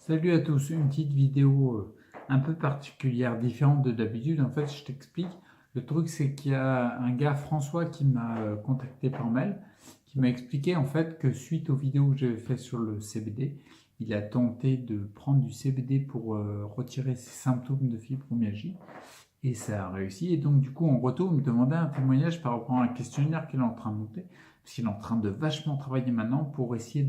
Salut à tous, une petite vidéo un peu particulière, différente de d'habitude. En fait, je t'explique. Le truc, c'est qu'il y a un gars, François, qui m'a contacté par mail, qui m'a expliqué en fait que suite aux vidéos que j'avais fait sur le CBD, il a tenté de prendre du CBD pour retirer ses symptômes de fibromyalgie et ça a réussi. Et donc, du coup, en retour, il me demandait un témoignage par rapport à un questionnaire qu'il est en train de monter, parce qu'il est en train de vachement travailler maintenant pour essayer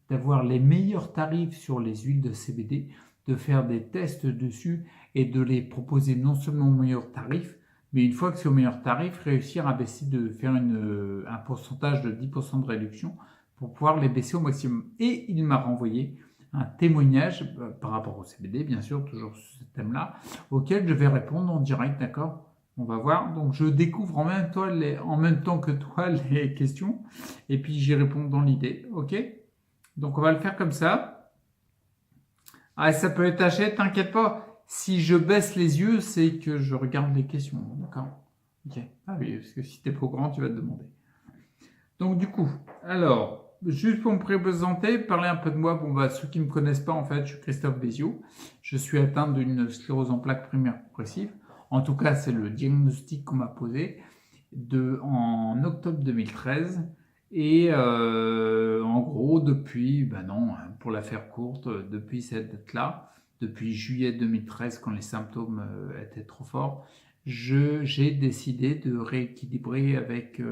d'avoir les meilleurs tarifs sur les huiles de CBD, de faire des tests dessus et de les proposer non seulement au meilleur tarif, mais une fois que c'est au meilleur tarif, réussir à baisser de faire un pourcentage de 10% de réduction pour pouvoir les baisser au maximum. Et il m'a renvoyé un témoignage par rapport au CBD, bien sûr, toujours sur ce thème-là, auquel je vais répondre en direct, d'accord? On va voir. Donc je découvre en même temps que toi les questions, et puis j'y réponds dans l'idée, ok? Donc on va le faire comme ça. Ah, ça peut être taché, t'inquiète pas. Si je baisse les yeux, c'est que je regarde les questions, d'accord? Ok. Ah oui, parce que si t'es pas au grand, tu vas te demander. Donc du coup, alors, juste pour me présenter, parler un peu de moi. Bon, bah, ceux qui ne me connaissent pas, en fait, je suis Christophe Béziot. Je suis atteint d'une sclérose en plaques primaire progressive. En tout cas, c'est le diagnostic qu'on m'a posé en octobre 2013. Et en gros, depuis, ben non, pour la faire courte, depuis cette date-là, depuis juillet 2013, quand les symptômes étaient trop forts, j'ai décidé de rééquilibrer avec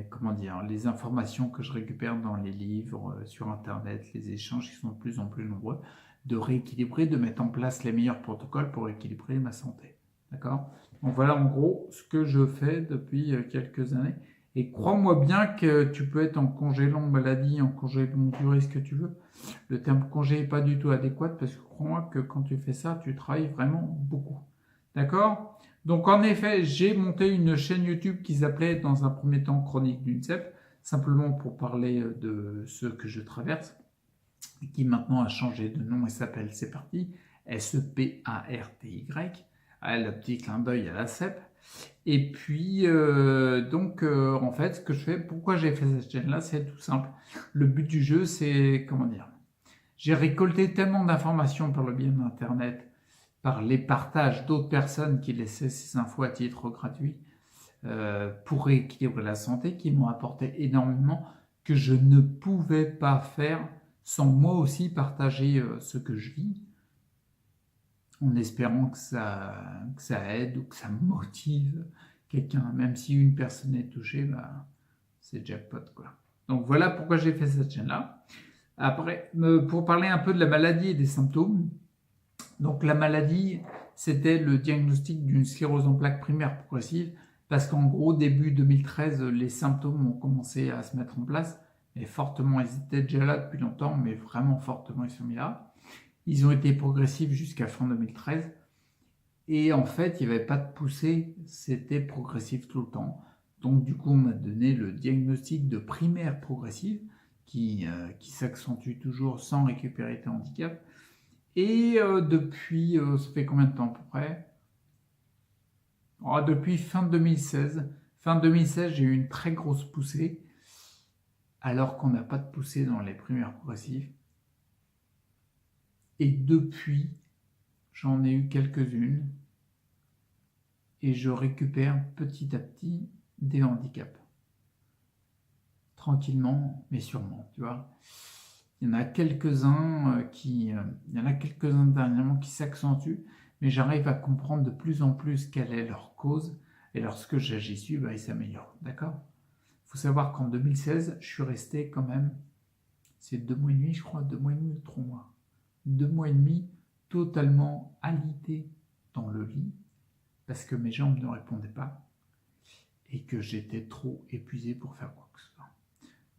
comment dire, les informations que je récupère dans les livres, sur Internet, les échanges qui sont de plus en plus nombreux, de rééquilibrer, de mettre en place les meilleurs protocoles pour équilibrer ma santé. D'accord? Donc voilà en gros ce que je fais depuis quelques années. Et crois-moi bien que tu peux être en congé longue maladie, en congé longue durée, ce que tu veux. Le terme congé n'est pas du tout adéquat parce que crois-moi que quand tu fais ça, tu travailles vraiment beaucoup. D'accord? Donc en effet, j'ai monté une chaîne YouTube qui s'appelait dans un premier temps Chronique d'une CEP, simplement pour parler de ce que je traverse, qui maintenant a changé de nom et s'appelle C'est parti, SEPARTY, le petit clin d'œil à la CEP. Et puis, en fait, ce que je fais, pourquoi j'ai fait cette chaîne-là, c'est tout simple. Le but du jeu, c'est, comment dire, j'ai récolté tellement d'informations par le biais d'Internet, par les partages d'autres personnes qui laissaient ces infos à titre gratuit pour rééquilibrer la santé, qui m'ont apporté énormément, que je ne pouvais pas faire sans moi aussi partager ce que je vis, en espérant que ça aide ou que ça motive quelqu'un. Même si une personne est touchée, bah, c'est jackpot, quoi. Donc voilà pourquoi j'ai fait cette chaîne-là. Après, pour parler un peu de la maladie et des symptômes, donc la maladie, c'était le diagnostic d'une sclérose en plaques primaire progressive, parce qu'en gros, début 2013, les symptômes ont commencé à se mettre en place, et fortement, ils étaient déjà là depuis longtemps, mais vraiment fortement, ils sont mis là. Ils ont été progressifs jusqu'à fin 2013, et en fait, il n'y avait pas de poussée, c'était progressif tout le temps. Donc du coup, on m'a donné le diagnostic de primaire progressive, qui s'accentue toujours sans récupérer tes handicaps. Et depuis, ça fait combien de temps à peu près? Depuis fin 2016. Fin 2016, j'ai eu une très grosse poussée, alors qu'on n'a pas de poussée dans les primaires progressives. Et depuis, j'en ai eu quelques-unes, et je récupère petit à petit des handicaps. Tranquillement, mais sûrement, tu vois. Il y en a quelques-uns il y en a quelques-uns dernièrement qui s'accentuent, mais j'arrive à comprendre de plus en plus quelle est leur cause, et lorsque j'agis dessus, bah, ils s'améliorent, d'accord? Il faut savoir qu'en 2016, je suis resté quand même, c'est 2 mois et demi, je crois, 2 mois et demi ou 3 mois. 2 mois et demi totalement alité dans le lit, parce que mes jambes ne répondaient pas, et que j'étais trop épuisé pour faire quoi que ce soit.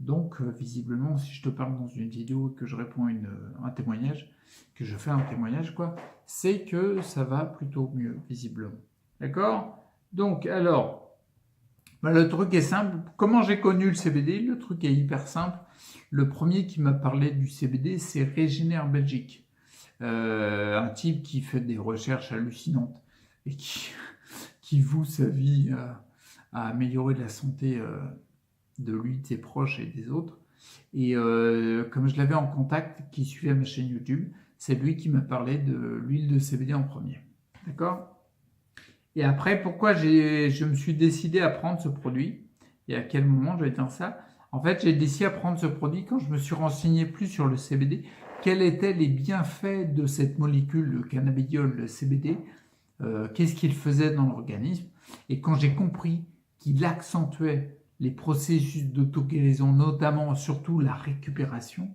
Donc, visiblement, si je te parle dans une vidéo et que je réponds un témoignage, que je fais un témoignage, quoi, c'est que ça va plutôt mieux, visiblement. D'accord? Donc, alors, bah, le truc est simple. Comment j'ai connu le CBD? Le truc est hyper simple. Le premier qui m'a parlé du CBD, c'est Régénère Belgique. Un type qui fait des recherches hallucinantes et qui voue sa vie à améliorer la santé de lui, de ses proches et des autres. Et comme je l'avais en contact, qui suivait ma chaîne YouTube, c'est lui qui m'a parlé de l'huile de CBD en premier. D'accord? Et après, pourquoi je me suis décidé à prendre ce produit et à quel moment je vais dire ça? En fait, j'ai décidé à prendre ce produit quand je me suis renseigné plus sur le CBD, quels étaient les bienfaits de cette molécule, le cannabidiol, le CBD, qu'est-ce qu'il faisait dans l'organisme. Et quand j'ai compris qu'il accentuait les processus d'auto-guérison, notamment surtout la récupération,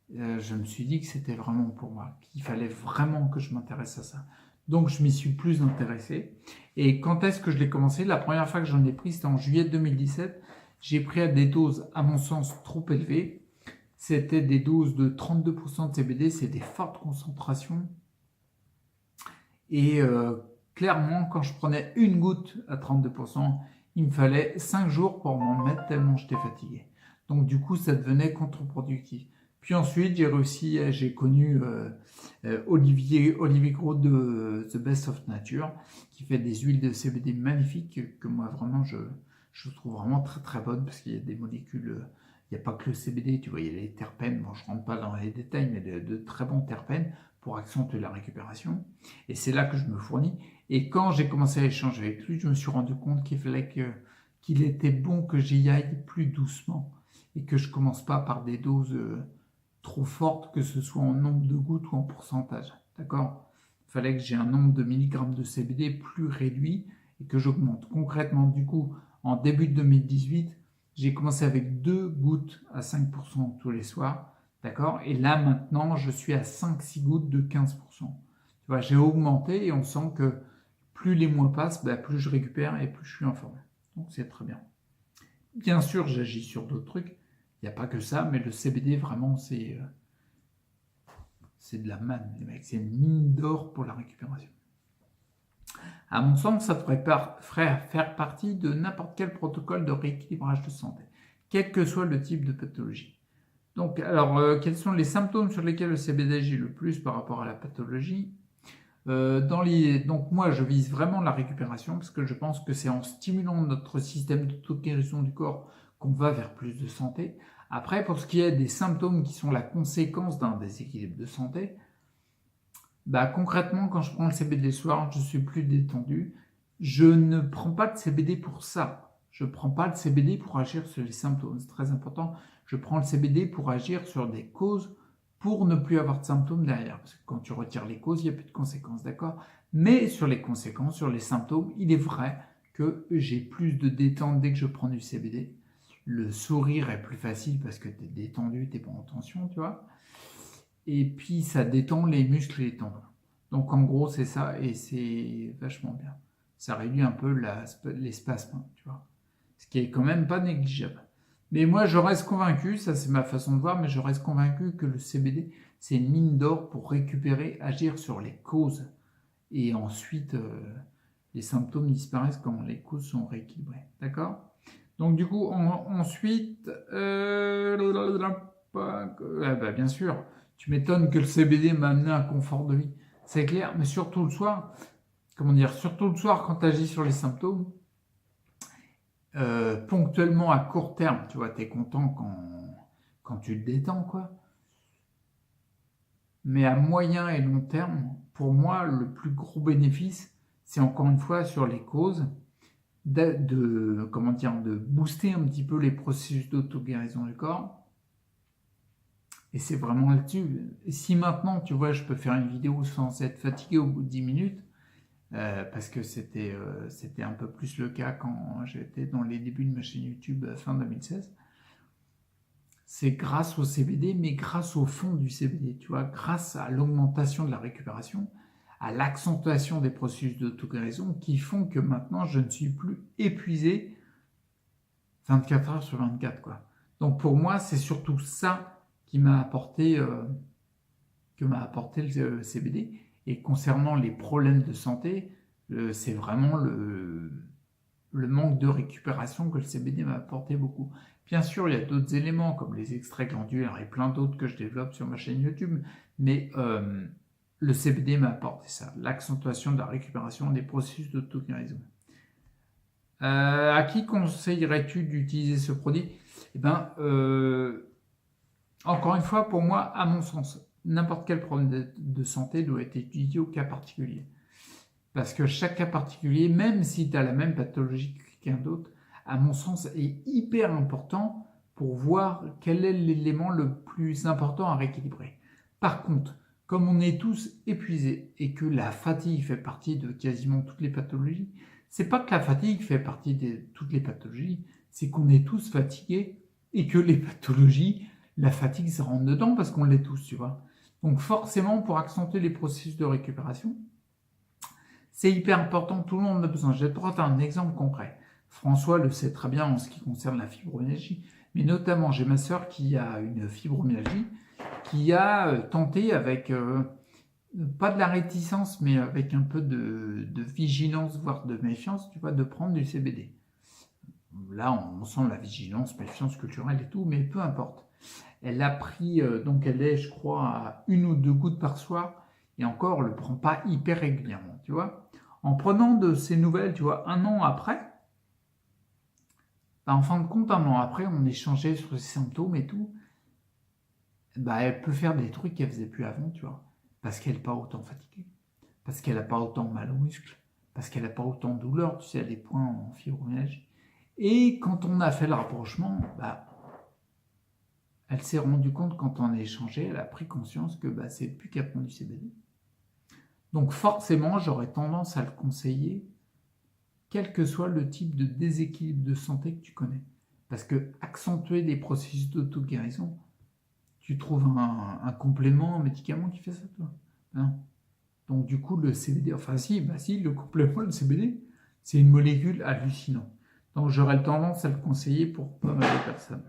je me suis dit que c'était vraiment pour moi, qu'il fallait vraiment que je m'intéresse à ça. Donc je m'y suis plus intéressé. Et quand est-ce que je l'ai commencé? La première fois que j'en ai pris, c'était en juillet 2017. J'ai pris à des doses, à mon sens, trop élevées. C'était des doses de 32% de CBD, c'est des fortes concentrations. Et clairement, quand je prenais une goutte à 32%, il me fallait 5 jours pour m'en mettre tellement j'étais fatigué. Donc du coup, ça devenait contre-productif. Puis ensuite, j'ai connu Olivier Gros de The Best of Nature, qui fait des huiles de CBD magnifiques que moi vraiment je trouve vraiment très très bonnes parce qu'il y a des molécules, il n'y a pas que le CBD, tu vois, il y a les terpènes, bon je rentre pas dans les détails, mais de très bons terpènes pour accentuer la récupération. Et c'est là que je me fournis. Et quand j'ai commencé à échanger avec lui, je me suis rendu compte qu'il était bon que j'y aille plus doucement et que je commence pas par des doses trop fortes, que ce soit en nombre de gouttes ou en pourcentage. D'accord? Il fallait que j'ai un nombre de milligrammes de CBD plus réduit et que j'augmente. Concrètement, du coup, en début de 2018, j'ai commencé avec 2 gouttes à 5% tous les soirs. D'accord? Et là, maintenant, je suis à 5-6 gouttes de 15%. Tu vois, j'ai augmenté et on sent que plus les mois passent, plus je récupère et plus je suis en forme. Donc, c'est très bien. Bien sûr, j'agis sur d'autres trucs. Il n'y a pas que ça, mais le CBD, vraiment, c'est de la manne, les mecs. C'est une mine d'or pour la récupération. À mon sens, ça devrait faire partie de n'importe quel protocole de rééquilibrage de santé, quel que soit le type de pathologie. Donc, alors, quels sont les symptômes sur lesquels le CBD agit le plus par rapport à la pathologie? Donc moi, je vise vraiment la récupération parce que je pense que c'est en stimulant notre système d'auto-guérison du corps qu'on va vers plus de santé. Après, pour ce qui est des symptômes qui sont la conséquence d'un déséquilibre de santé, concrètement, quand je prends le CBD le soir, je suis plus détendu. Je ne prends pas de CBD pour ça. Je ne prends pas le CBD pour agir sur les symptômes. C'est très important. Je prends le CBD pour agir sur des causes pour ne plus avoir de symptômes derrière. Parce que quand tu retires les causes, il n'y a plus de conséquences, d'accord? Mais sur les conséquences, sur les symptômes, il est vrai que j'ai plus de détente dès que je prends du CBD. Le sourire est plus facile parce que tu es détendu, tu n'es pas en tension, tu vois. Et puis, ça détend les muscles et les tendons. Donc, en gros, c'est ça et c'est vachement bien. Ça réduit un peu les spasmes, tu vois. Ce qui est quand même pas négligeable. Mais moi, je reste convaincu, ça c'est ma façon de voir, mais je reste convaincu que le CBD, c'est une mine d'or pour récupérer, agir sur les causes. Et ensuite, les symptômes disparaissent quand les causes sont rééquilibrées. D'accord? Donc du coup, ensuite, bien sûr, tu m'étonnes que le CBD m'a amené un confort de vie. C'est clair, mais surtout le soir, surtout le soir quand tu agis sur les symptômes, ponctuellement à court terme, tu vois, tu es content quand tu te détends, quoi. Mais à moyen et long terme, pour moi, le plus gros bénéfice, c'est encore une fois sur les causes, de booster un petit peu les processus d'auto-guérison du corps. Et c'est vraiment là-dessus. Et si maintenant, tu vois, je peux faire une vidéo sans être fatigué au bout de 10 minutes, parce que c'était un peu plus le cas quand j'étais dans les débuts de ma chaîne YouTube fin 2016. C'est grâce au CBD, mais grâce au fond du CBD, tu vois, grâce à l'augmentation de la récupération, à l'accentuation des processus d'auto-guérison qui font que maintenant je ne suis plus épuisé 24 heures sur 24, quoi. Donc pour moi, c'est surtout ça qui m'a apporté, le CBD. Et concernant les problèmes de santé, c'est vraiment le manque de récupération que le CBD m'a apporté beaucoup. Bien sûr, il y a d'autres éléments comme les extraits glandulaires et plein d'autres que je développe sur ma chaîne YouTube, mais le CBD m'a apporté ça, l'accentuation de la récupération des processus d'auto-guérison. À qui conseillerais-tu d'utiliser ce produit? Eh ben, encore une fois, pour moi, à mon sens, n'importe quel problème de santé doit être étudié au cas particulier. Parce que chaque cas particulier, même si tu as la même pathologie que quelqu'un d'autre, à mon sens, est hyper important pour voir quel est l'élément le plus important à rééquilibrer. Par contre, comme on est tous épuisés et que la fatigue fait partie de quasiment toutes les pathologies, c'est pas que la fatigue fait partie de toutes les pathologies, c'est qu'on est tous fatigués et que les pathologies, la fatigue, ça rentre dedans parce qu'on l'est tous, tu vois. Donc forcément, pour accentuer les processus de récupération, c'est hyper important, tout le monde en a besoin. Je vais te prendre un exemple concret. François le sait très bien en ce qui concerne la fibromyalgie, mais notamment j'ai ma sœur qui a une fibromyalgie, qui a tenté avec, pas de la réticence, mais avec un peu de vigilance, voire de méfiance, tu vois, de prendre du CBD. Là, on sent la vigilance, méfiance culturelle et tout, mais peu importe. Elle a pris, donc elle est, je crois, à 1 ou 2 gouttes par soir, et encore, elle ne le prend pas hyper régulièrement, tu vois. En prenant de ces nouvelles, tu vois, 1 an après, bah, en fin de compte, 1 an après, on échangeait sur ses symptômes et tout, bah, elle peut faire des trucs qu'elle faisait plus avant, tu vois, parce qu'elle n'est pas autant fatiguée, parce qu'elle n'a pas autant mal aux muscles, parce qu'elle n'a pas autant de douleur, tu sais, à des points en fibromyalgie. Et quand on a fait le rapprochement, bah, elle s'est rendue compte quand on a échangé, elle a pris conscience que bah, c'est plus qu'à prendre du CBD. Donc forcément, j'aurais tendance à le conseiller, quel que soit le type de déséquilibre de santé que tu connais. Parce que accentuer des processus d'auto-guérison, tu trouves un complément, un médicament qui fait ça, toi. Non. Donc du coup, le CBD, enfin si, bah si, le complément, le CBD, c'est une molécule hallucinante. Donc j'aurais tendance à le conseiller pour pas mal de personnes.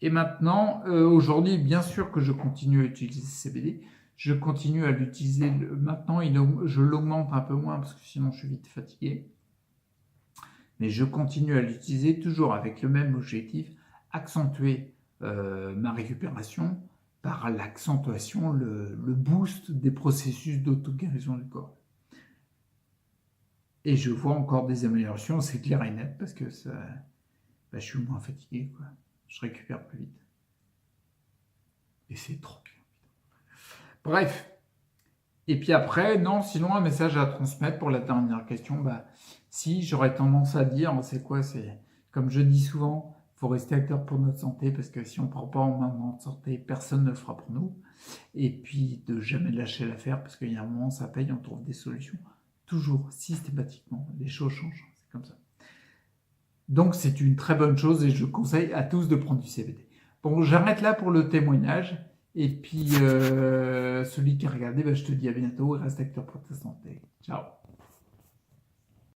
Et maintenant, aujourd'hui, bien sûr que je continue à utiliser CBD. Je continue à l'utiliser. Maintenant, je l'augmente un peu moins parce que sinon je suis vite fatigué. Mais je continue à l'utiliser toujours avec le même objectif, accentuer ma récupération par l'accentuation, le boost des processus d'auto-guérison du corps. Et je vois encore des améliorations, c'est clair et net, parce que ça, bah, je suis moins fatigué, quoi. Je récupère plus vite. Et c'est trop bien. Bref. Et puis après, non, sinon un message à transmettre pour la dernière question, bah, si j'aurais tendance à dire, c'est quoi, c'est comme je dis souvent, il faut rester acteur pour notre santé, parce que si on ne prend pas en main notre santé, personne ne le fera pour nous. Et puis de jamais lâcher l'affaire, parce qu'il y a un moment, ça paye, on trouve des solutions. Toujours, systématiquement, les choses changent, c'est comme ça. Donc c'est une très bonne chose et je conseille à tous de prendre du CBD. Bon, j'arrête là pour le témoignage. Et puis, celui qui a regardé, je te dis à bientôt et reste acteur pour ta santé. Ciao.